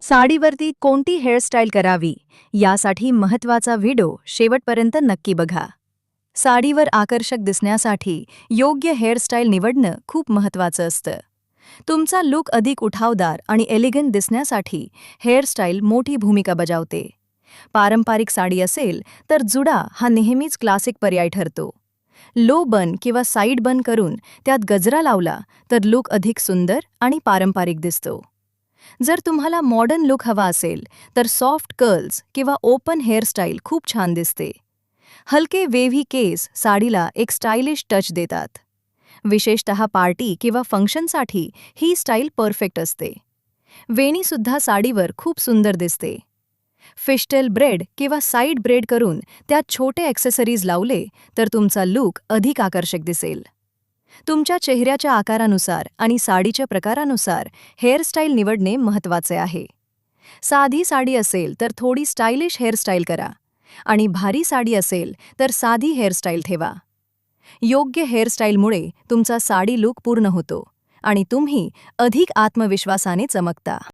साडीवरती कोणती हेअरस्टाईल करावी यासाठी महत्त्वाचा व्हिडिओ शेवटपर्यंत नक्की बघा. साडीवर आकर्षक दिसण्यासाठी योग्य हेअरस्टाईल निवडणं खूप महत्त्वाचं असतं. तुमचा लूक अधिक उठावदार आणि एलिगंट दिसण्यासाठी हेअरस्टाईल मोठी भूमिका बजावते. पारंपरिक साडी असेल तर जुडा हा नेहमीच क्लासिक पर्याय ठरतो. लो बन किंवा साईड बन करून त्यात गजरा लावला तर लूक अधिक सुंदर आणि पारंपरिक दिसतो. जर तुम्हाला मॉडर्न लुक हवा असेल तर सॉफ्ट कर्ल्स किंवा ओपन हेअरस्टाईल खूप छान दिसते. हलके वेव्ही केस साडीला एक स्टायलिश टच देतात. विशेषतः पार्टी किंवा फंक्शनसाठी ही स्टाईल परफेक्ट असते. वेणीसुद्धा साडीवर खूप सुंदर दिसते. फिशटेल ब्रेड किंवा साईड ब्रेड करून त्यात छोटे ॲक्सेसरीज लावले तर तुमचा लूक अधिक आकर्षक दिसेल. तुमच्या चेहऱ्याच्या आकारानुसार आणि साडीच्या प्रकारानुसार हेअरस्टाईल निवडणे महत्त्वाचे आहे. साधी साडी असेल तर थोडी स्टायलिश हेअरस्टाईल करा आणि भारी साडी असेल तर साधी हेअरस्टाईल ठेवा. योग्य हेअरस्टाईलमुळे तुमचा साडी लूक पूर्ण होतो आणि तुम्ही अधिक आत्मविश्वासाने चमकता.